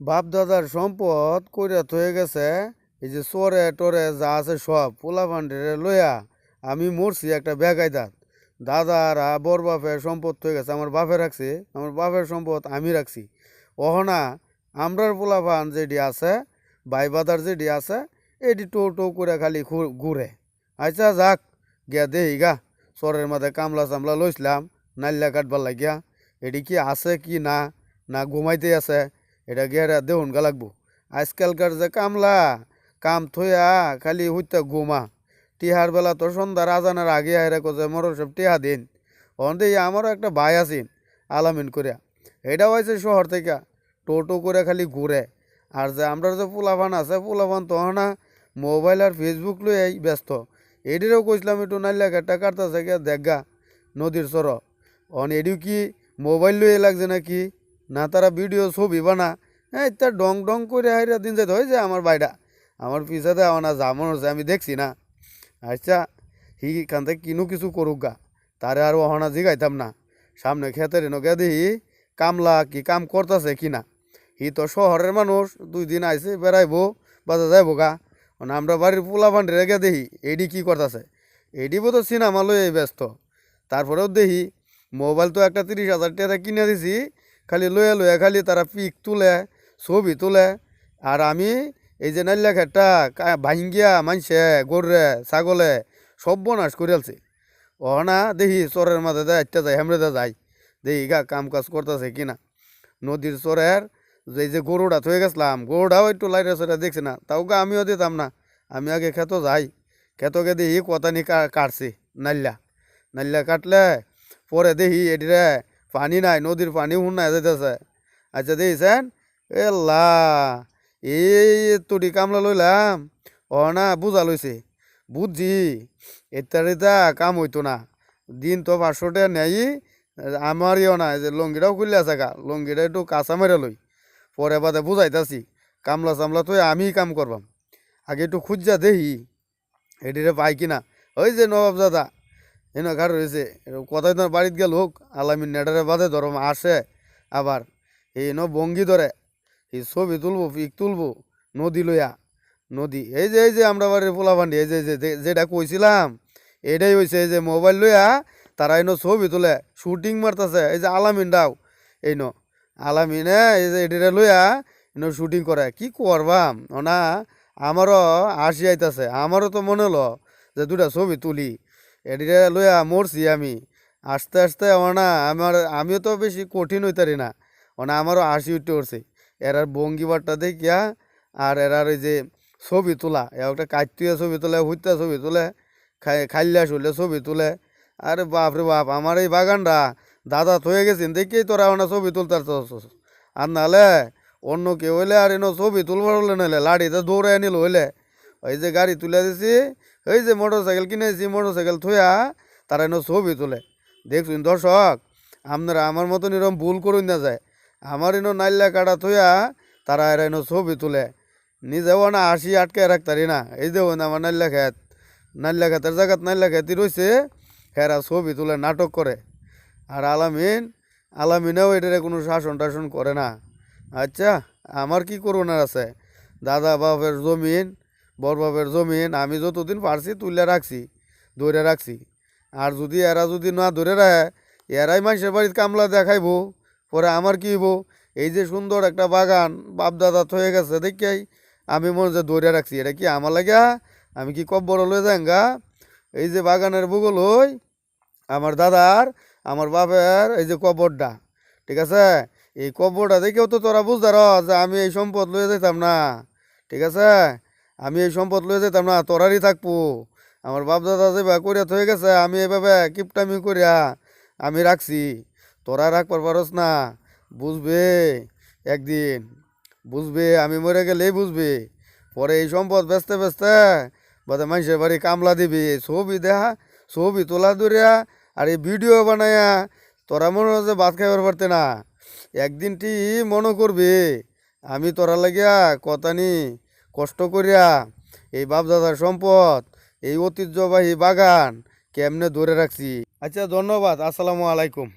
বাপ দাদার সম্পদ কইরা থয়ে গেছে। এই যে চরে টরে যা আছে সব পোলা পান্ডেরে লইয়া আমি মরছি একটা বেকায়দাত। দাদারা বর বাপের সম্পদ থয়ে গেছে, আমার বাপে রাখছে, আমার বাপের সম্পদ আমি রাখছি। অহনা আমরার পোলা পান যেটি আছে, ভাই বাদার যেটি আছে, এটি টো টো করে খালি ঘুরে। আচ্ছা যাক, গিয়া দেহি গা চরের মাঝে কামলা চামলা লইছিলাম নাল্লা কাটবার লাগিয়া, এটি কি আছে কি না, না ঘুমাইতে আছে, এটা গিয়ে দেহুন গা লাগবো। আজকালকার যে কামলা, কাম থইয়া খালি হইতে ঘুমা। টিহার বেলা তো সন্ধ্যার আজানের আগে আইরা যে মর সব টিহা দিন। অন্তে আমারও একটা ভাই আছেন আলামিন করিয়া, এটাও আছে শহর থেকে, টোটো করে খালি ঘুরে। আর যে আমরা যে পোলাপান আছে, পোলাপান তো না মোবাইল আর ফেসবুক লইয়াই ব্যস্ত। এটিরও কইছিলাম একটু নাইলা ঘাটটা কাটতেছে গিয়া দেখা নদীর চর। এডিও কি মোবাইল লইয়ে লাগছে নাকি, না তারা ভিডিও ছবি বানা। হ্যাঁ, তার ডং ডং করে হাইরা দিন যাইতে হয় যে আমার বাইটা আমার পিছাতে না জামন হচ্ছে, আমি দেখছি না। আচ্ছা, হিখান থেকে কিনু কিছু করুক গা, তারে আর অহনা জিগাইতাম না। সামনে খেতের নকে দেখি কামলা কি কাম করতেছে কিনা। হি তো শহরের মানুষ, 2 দিন আইসে বেড়াইবো, বাজা যাইবো গা। আমরা বাড়ির পোলা ফান্ডে রেখে দেখি এডি কি করতেছে। এডি বোধ সিনেমা লই ব্যস্ত। তারপরেও দেখি মোবাইল তো একটা 30,000 টাকা কিনে দিছি, খালি লয়ে লয়ে খালি তারা পিক তুলে, ছবি তুলে। আর আমি এই যে নাল্লা খেটটা ভাঙ্গিয়া মানছে গরুরে ছাগলে সর্বনাশ করিয়ালছে। না দেখি চরের মাঝে যায়, একটা যায় হেমড়ে যায়, দেখি গা কাম কাজ করতেছে কিনা। নদীর চরের যে গরুটা থয়ে গেছিলাম, গরুটাও একটু লাইরে চরে দেখছি না, তাও গা আমিও দিতাম না। আমি আগে খেতো যাই, খেতকে দেখি কতানি কাটছি নাল্লা। নাল্লা কাটলে পরে দেখি এটিরে পানি নাই, নদীর পানি শুনাই যাইতেছে। আচ্ছা দেখিছেন, এল্লা এই তুটি কামলা লইলাম। না বুঝা লইছে, বুঝছি এটা কাম হইতো না। দিন তো 500 টাকা নেই, আমারও না যে লঙ্গিটাও খুললে আছে গা, লঙ্গিটা একটু কাঁচা মেরে লই, পরে বাদে বুঝাইতাছি কামলা চামলা তো আমি কাম করবাম। আগে একটু খুঁজা দেখি এটিরে পাই কিনা। ওই যে নবাব দাদা এনে ঘাট রয়েছে, কোথায় তোমার বাড়িতে গেল হোক, আলামিন নেটারে বাদে ধরো আসে আবার এই ভঙ্গি ধরে, এই ছবি তুলবো পিক তুলবো নদী লইয়া। নদী এই যে আমরা বাড়ির পোলাপান্ডি, এই যে যেটা কইছিলাম এটাই হয়েছে। এই যে মোবাইল লইয়া তারা এনো ছবি তুলে শুটিং মারতেছে। এই যে আলামিন ডাও এই আলামিনে এই যে এটিরে লইয়া শুটিং করে। কি করবাম না, আমারও হাসি আইতাছে। আমারও তো মনে হলো যে 2টা ছবি তুলি, এটিরে লইয়া মরছি আমি। আস্তে আস্তে আমিও তো বেশি কঠিন হইতারি না, আমারও হাসি উঠতে উঠছে এরার ভঙ্গিবারটা দেখিয়া। আর এরার এই যে ছবি তোলা, একটা কাটতুয়া ছবি তোলে, হুইতা ছবি তোলে, খাইলা শুলে ছবি তুলে। আরে বাপ রে বাপ, আমার এই বাগানটা দাদা থয়ে গেছেন দেখেই তোরা ছবি তুলতার। আর নাহলে অন্য কেউ হইলে আর ছবি তুলবার হলে নাহলে লাড়িতে দৌড়ে নিল হইলে। এই যে গাড়ি তুলে দিছি, এই যে মোটর সাইকেল কিনেছি, মোটর সাইকেল থইয়া তারা ছবি তুলে। দেখছুন দর্শক, আপনারা আমার মতন এরকম ভুল করুন না যায়। আমার নাইল্লা কাটা থইয়া তারা এরা ছবি তুলে, নিজেও না হাসি আটকে রাখতারি না। এই দেখুন আমার নাল্লা খেতের জায়গাত নাল্লা খেতি রয়েছে, হেরা ছবি তুলে নাটক করে। আর আলামিনেও এটারে কোনো শাসন টাসন করে না। আচ্ছা, আমার কি করোনার আছে, দাদা বাপের জমিন, বড় বাপের জমিন আমি যতদিন পারছি তুলে রাখছি, ধরে রাখছি। আর এরা যদি না ধরে রাখে, এরাই মানুষের বাড়িতে কামলা দেখাইবো, পরে আমার কি হইব। এই যে সুন্দর একটা বাগান বাপ দাদা হয়ে গেছে দেখেই আমি মনে যে ধরে রাখছি, এটা কি আমার লাগা, আমি কি কব্বর লয়ে যাঙ্গা। এই যে বাগানের ভূগোল হই আমার দাদার, আমার বাপের এই যে কবরটা, ঠিক আছে, এই কবরটা দেখেও তো তোরা বুঝতে যে আমি এই সম্পদ লয়ে যেতাম না। ঠিক আছে, আমি এই সম্পদ লয়ে যেতাম না, তোরারই থাকবো। আমার বাপ দাদা যেভাবে করিয়া হয়ে গেছে, আমি এইভাবে কিপটামি করিয়া আমি রাখছি, তোরা রাখবার পারস না। বুঝবে একদিন, বুঝবে আমি মরে গেলেই বুঝবে। পরে এই সম্পদ বেচতে বেচতে বাদে মানুষের বাড়ি কামলা দিবি, ছবি দেখা, ছবি তোলা দূরিয়া আর এই ভিডিও বানাইয়া তোরা মনে হচ্ছে ভাত খাইবার পারতে না। একদিন ঠিক মনে করবি আমি তোরা লাগিয়া কতানি কষ্ট করিয়া এই বাপদাদার সম্পদ, এই ঐতিহ্যবাহী বাগান কেমনে ধরে রাখছি। আচ্ছা, ধন্যবাদ, আসসালামু আলাইকুম।